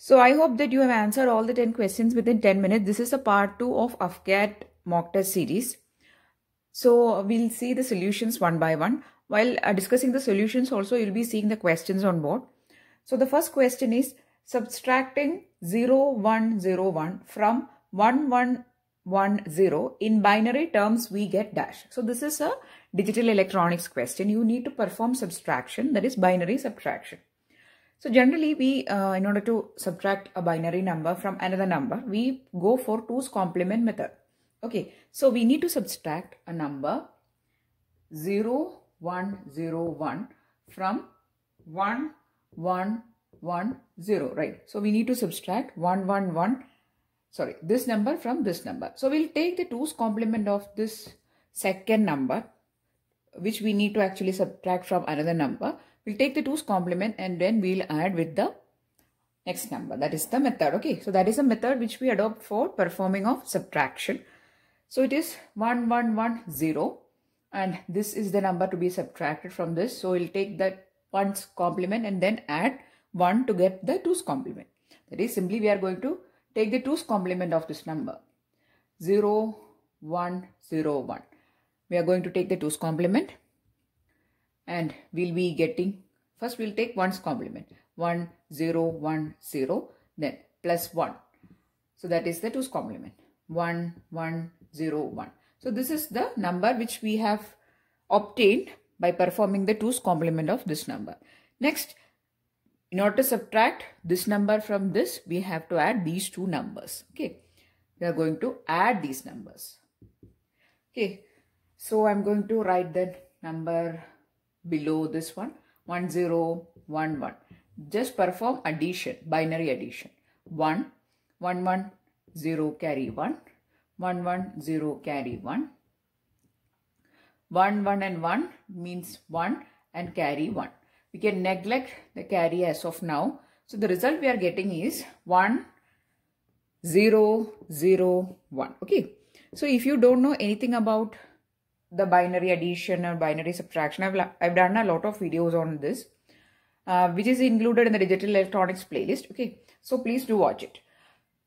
So I hope that you have answered all the 10 questions within 10 minutes. This is a part 2 of AFCAT mock test series. So we'll see the solutions one by one. While discussing the solutions also, you'll be seeing the questions on board. So the first question is subtracting 0101 from 1110 in binary terms we get dash. So this is a digital electronics question. You need to perform subtraction, that is binary subtraction. So generally we, in order to subtract a binary number from another number, we go for 2's complement method. Okay, so we need to subtract a number 0101 from 1110, right? So we need to subtract this number from this number. So we'll take the 2's complement of this second number, which we need to actually subtract from another number. We'll take the 2's complement and then we'll add with the next number. That is the method. Okay, so that is a method which we adopt for performing of subtraction. So it is 1110 and this is the number to be subtracted from this. So we'll take that 1's complement and then add 1 to get the 2's complement. That is, simply we are going to take the 2's complement of this number 0101. We are going to take the 2's complement and we'll be getting, first we'll take 1's complement 1010, then plus 1. So that is the 2's complement 1101. So this is the number which we have obtained by performing the 2's complement of this number. Next, in order to subtract this number from this, we have to add these two numbers. Okay, we are going to add these numbers. Okay, so I'm going to write that number below this one, 1011. Just perform addition, binary addition. 1, 110 carry 1, 110 carry 1. 1, 1 and 1 means 1 and carry 1. We can neglect the carry as of now. So the result we are getting is 1001. Okay. So if you don't know anything about the binary addition or binary subtraction, I've done a lot of videos on this, which is included in the digital electronics playlist. Okay. So please do watch it.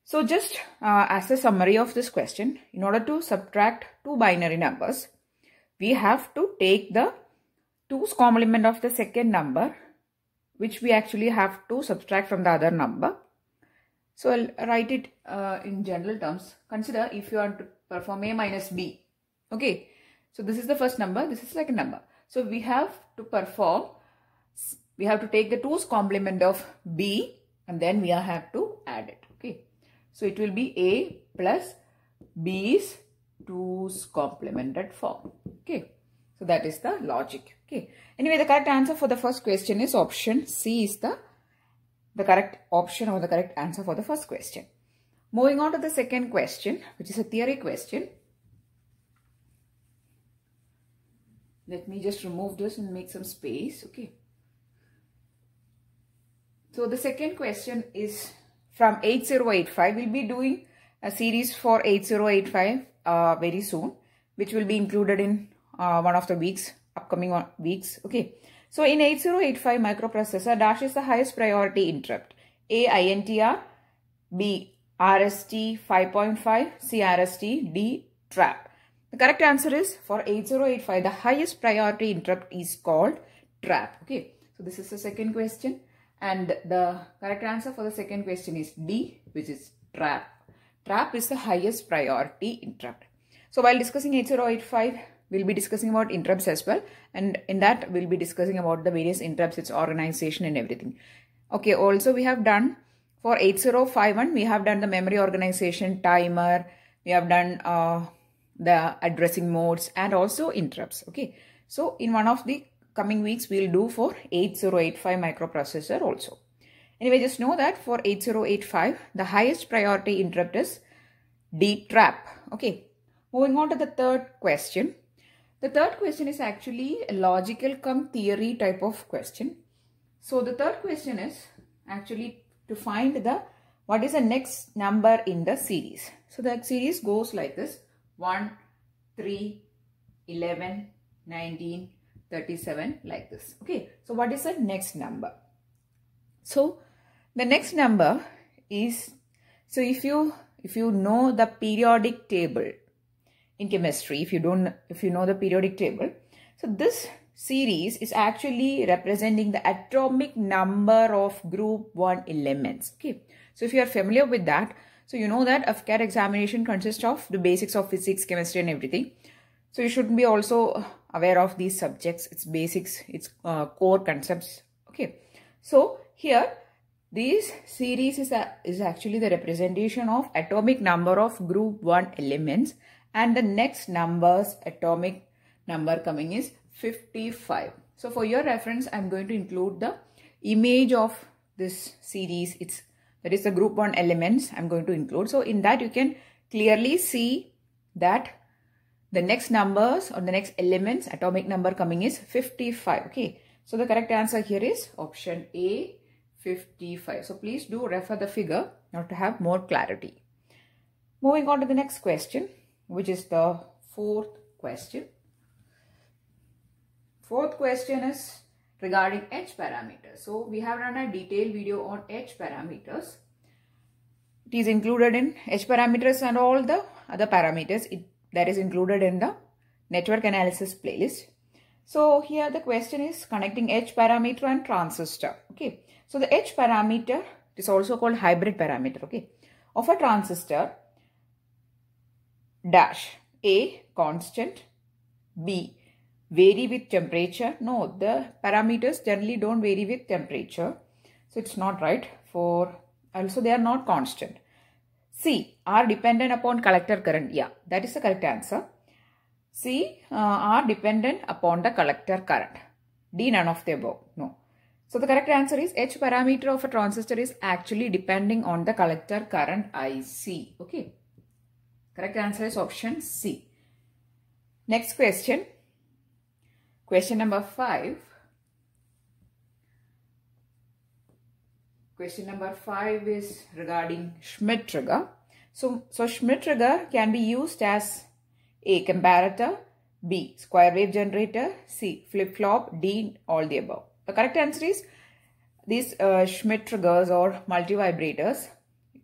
So just as a summary of this question, in order to subtract two binary numbers, we have to take the 2's complement of the second number, which we actually have to subtract from the other number. So I'll write it in general terms. Consider if you want to perform A minus B. Okay. So this is the first number, this is the second number. So we have to perform, we have to take the 2's complement of B and then we have to add it. Okay. So it will be A plus B's 2's complemented form. Okay. So that is the logic. Okay. Anyway, the correct answer for the first question is option C is the correct option or the correct answer for the first question. Moving on to the second question, which is a theory question. Let me just remove this and make some space. Okay. So the second question is from 8085. We'll be doing a series for 8085 very soon, which will be included in one of the upcoming weeks. Okay. So in 8085 microprocessor, dash is the highest priority interrupt. A, INTR, B, RST 5.5, C, RST, D, trap. The correct answer is for 8085, the highest priority interrupt is called trap. Okay. So this is the second question. And the correct answer for the second question is D, which is trap. Trap is the highest priority interrupt. So while discussing 8085, we'll be discussing about interrupts as well. And in that, we'll be discussing about the various interrupts, its organization and everything. Okay. Also, we have done for 8051, we have done the memory organization, timer. We have done the addressing modes and also interrupts. Okay. So in one of the coming weeks, we'll do for 8085 microprocessor also. Anyway, just know that for 8085, the highest priority interrupt is D, trap. Okay. Moving on to the third question. The third question is actually a logical cum theory type of question. So the third question is actually to find what is the next number in the series. So the series goes like this: 1, 3, 11, 19, 37, like this. Okay. So what is the next number? So the next number is, so if you know the periodic table in chemistry, if you know the periodic table, so this series is actually representing the atomic number of group 1 elements. Okay, so if you are familiar with that, so you know that AFCAT examination consists of the basics of physics, chemistry and everything. So you should be also aware of these subjects, its basics, its core concepts. Okay, so here this series is actually the representation of atomic number of group 1 elements, and the next atomic number coming is 55. So for your reference, I'm going to include the image of this series. That is the group 1 elements I'm going to include. So in that you can clearly see that the next numbers or the next elements atomic number coming is 55. Okay, so the correct answer here is option A, 55. So please do refer the figure now to have more clarity. Moving on to the next question, which is the fourth question. Fourth question is regarding H parameters. So we have done a detailed video on H parameters. It is included in H parameters and all the other parameters that is included in the network analysis playlist. So here the question is connecting H parameter and transistor. Okay, so the H parameter is also called hybrid parameter. Okay, of a transistor dash A constant, B vary with temperature. No, the parameters generally don't vary with temperature, so it's not right. For also they are not constant. C are dependent upon collector current. Yeah, that is the correct answer. C are dependent upon the collector current. D none of the above. No. So the correct answer is H parameter of a transistor is actually depending on the collector current IC. Okay. Correct answer is option C. Next question. Question number 5. Question number 5 is regarding Schmitt trigger. So Schmitt trigger can be used as A, comparator, B, square wave generator, C, flip-flop, D, all the above. The correct answer is these Schmitt triggers or multivibrators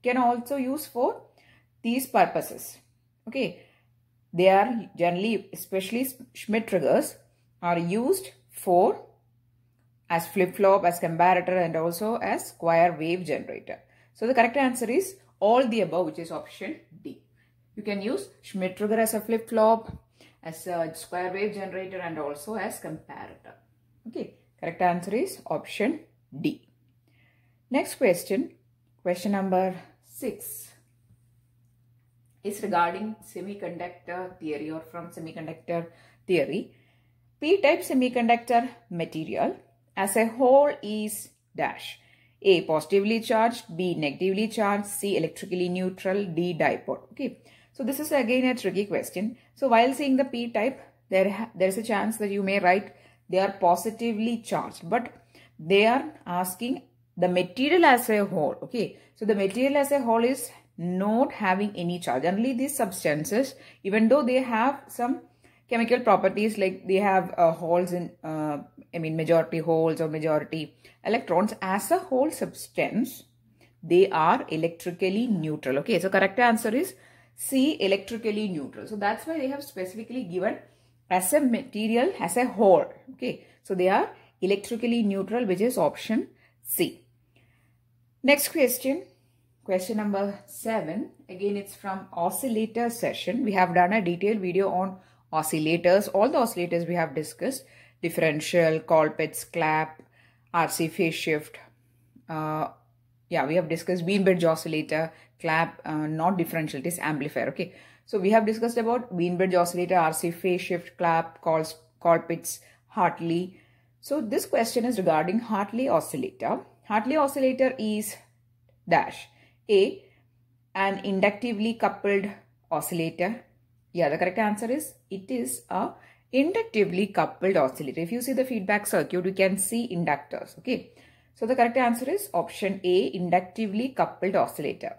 can also use for these purposes. Okay, they are generally, especially Schmitt triggers, are used for as flip-flop, as comparator and also as square wave generator. So the correct answer is all the above, which is option D. You can use Schmitt trigger as a flip-flop, as a square wave generator and also as comparator. Okay, correct answer is option D. Next question, question number 6 is regarding semiconductor theory or from semiconductor theory. P-type semiconductor material as a whole is dash. A, positively charged, B, negatively charged, C, electrically neutral, D, dipole. Okay, so this is again a tricky question. So while seeing the P-type, there is a chance that you may write they are positively charged, but they are asking the material as a whole. Okay, so the material as a whole is not having any charge. Generally, these substances, even though they have some chemical properties, like they have holes in, majority holes or majority electrons, as a whole substance, they are electrically neutral. Okay, so correct answer is C, electrically neutral. So that's why they have specifically given as a material as a whole. Okay, so they are electrically neutral, which is option C. Next question, question number 7. Again, it's from oscillator session. We have done a detailed video on oscillators. All the oscillators we have discussed: differential, Colpitts, Clap, RC phase shift. We have discussed Wien-Bridge oscillator, Clap, not differential, it is amplifier. Okay, so we have discussed about Wien-Bridge oscillator, RC phase shift, Clap, Colpitts, Hartley. So this question is regarding Hartley oscillator. Hartley oscillator is dash. A, an inductively coupled oscillator. Yeah, the correct answer is it is a inductively coupled oscillator. If you see the feedback circuit, you can see inductors. Okay, so the correct answer is option A, inductively coupled oscillator.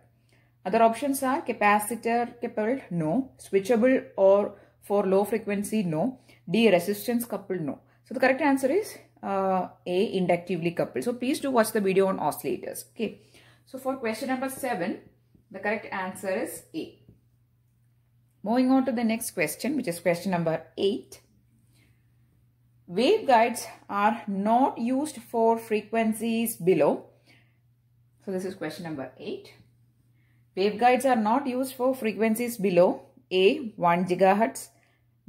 Other options are capacitor coupled, no. Switchable or for low frequency, no. D, resistance coupled, no. So the correct answer is A, inductively coupled. So please do watch the video on oscillators. Okay, So for question number 7, the correct answer is A. Moving on to the next question, which is question number 8. Waveguides are not used for frequencies below. So this is question number 8. Waveguides are not used for frequencies below A. 1 GHz,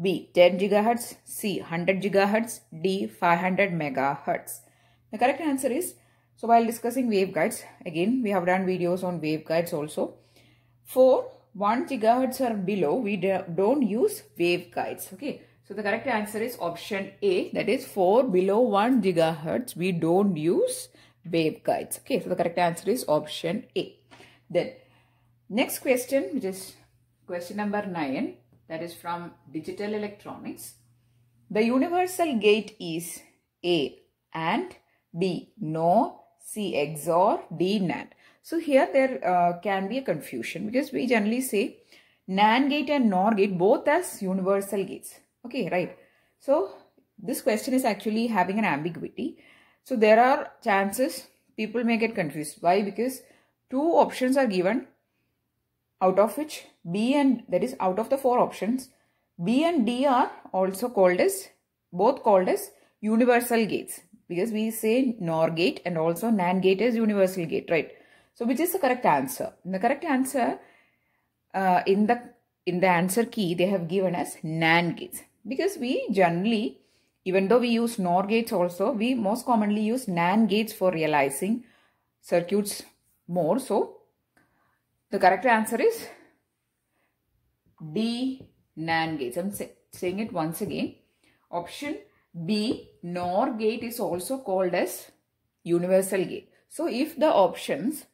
B. 10 GHz, C. 100 GHz, D. 500 MHz. The correct answer is, so while discussing waveguides, again we have done videos on waveguides also. For 1 GHz or below, we don't use waveguides. Okay. So the correct answer is option A. That is, for below 1 GHz, we don't use waveguides. Okay. So the correct answer is option A. Then next question, which is question number 9. That is from digital electronics. The universal gate is A AND, B NOR, C XOR, D NAND. So here there can be a confusion because we generally say NAND gate and NOR gate both as universal gates. Okay, right. So this question is actually having an ambiguity. So there are chances people may get confused. Why? Because two options are given, out of which B and, that is out of the 4 options, B and D are also called as, both called as universal gates, because we say NOR gate and also NAND gate is universal gate, right? So which is the correct answer? The correct answer in the answer key they have given as NAND gates, because we generally, even though we use NOR gates also, we most commonly use NAND gates for realizing circuits more. So the correct answer is D NAND gates. I'm saying it once again. Option B NOR gate is also called as universal gate. So if the options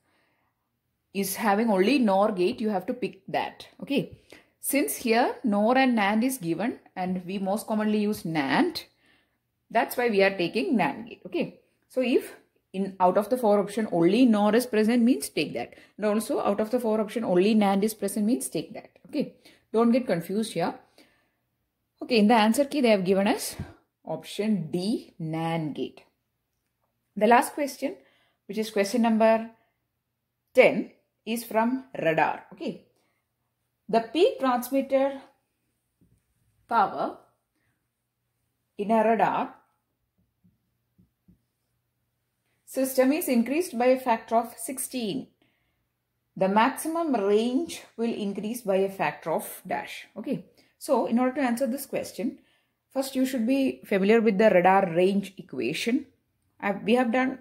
is having only NOR gate, you have to pick that. Okay. Since here NOR and NAND is given and we most commonly use NAND, that's why we are taking NAND gate. Okay. So if out of the 4 option only NOR is present, means take that. And also out of the 4 option only NAND is present, means take that. Okay. Don't get confused here. Okay. In the answer key they have given us option D NAND gate. The last question, which is question number 10, is from radar. Okay. The peak transmitted power in a radar system is increased by a factor of 16. The maximum range will increase by a factor of dash. Okay. So in order to answer this question, first you should be familiar with the radar range equation. We have done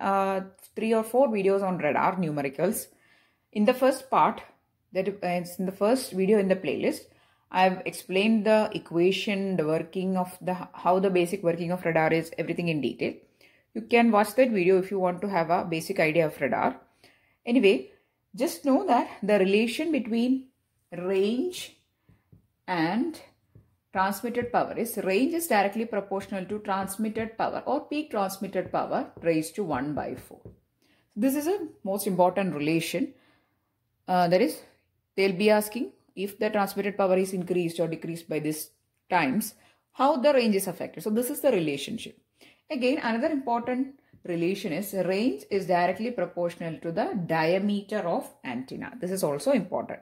3 or 4 videos on radar numericals. In the first part, that is in the first video in the playlist, I have explained the equation, the working of how the basic working of radar is, everything in detail. You can watch that video if you want to have a basic idea of radar. Anyway, just know that the relation between range and transmitted power is, range is directly proportional to transmitted power or peak transmitted power raised to 1/4. This is a most important relation. That is, they'll be asking if the transmitted power is increased or decreased by this times, how the range is affected. So this is the relationship. Again, another important relation is range is directly proportional to the diameter of antenna. This is also important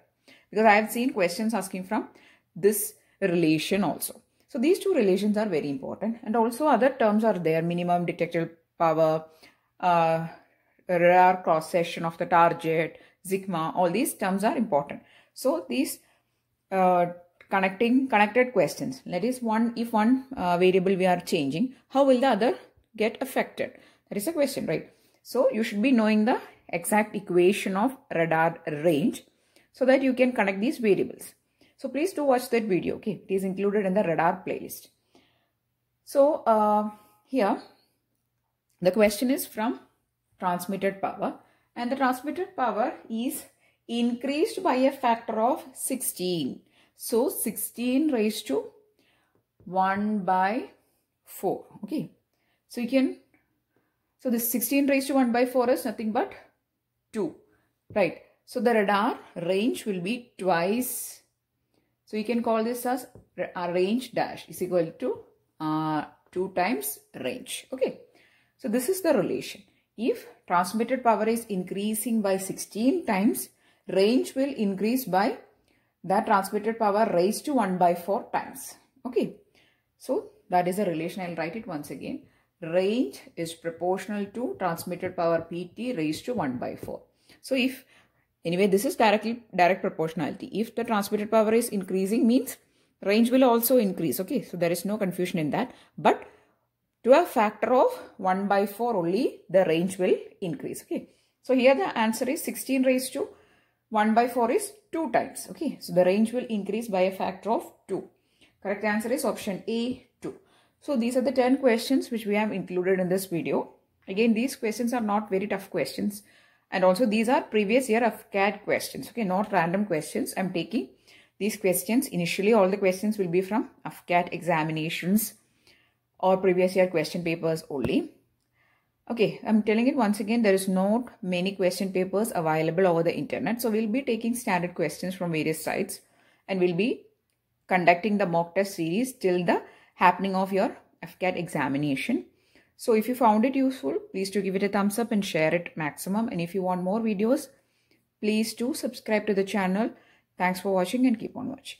because I have seen questions asking from this relation also. So these two relations are very important, and also other terms are there: minimum detectable power, radar cross section of the target, sigma. All these terms are important. So these connected questions, that is, if one variable we are changing, how will the other get affected? That is a question, right? So you should be knowing the exact equation of radar range so that you can connect these variables. So please do watch that video. Okay, it is included in the radar playlist. So here the question is from transmitted power, and the transmitted power is increased by a factor of 16. So 16 raised to 1/4. Okay. So you can, so this 16 raised to 1/4 is nothing but 2. Right. So the radar range will be twice. So you can call this as range dash is equal to 2 times range. Okay. So this is the relation. if transmitted power is increasing by 16 times, range will increase by that transmitted power raised to 1 by 4 times. Okay. So that is a relation. I'll write it once again. Range is proportional to transmitted power PT raised to 1 by 4. So if, anyway, this is direct proportionality. If the transmitted power is increasing, means range will also increase. Okay. So there is no confusion in that. But to a factor of 1 by 4 only, the range will increase. Okay. So here the answer is 16 raised to 1 by 4 is 2 times. Okay. So the range will increase by a factor of 2. Correct answer is option A, 2. So these are the 10 questions which we have included in this video. Again, these questions are not very tough questions. And also these are previous year AFCAT questions. Okay. Not random questions. I'm taking these questions. Initially, all the questions will be from AFCAT examinations or previous year question papers only. Okay, I'm telling it once again, there is not many question papers available over the internet. So we'll be taking standard questions from various sites and we'll be conducting the mock test series till the happening of your AFCAT examination. So if you found it useful, please do give it a thumbs up and share it maximum. And if you want more videos, please do subscribe to the channel. Thanks for watching and keep on watching.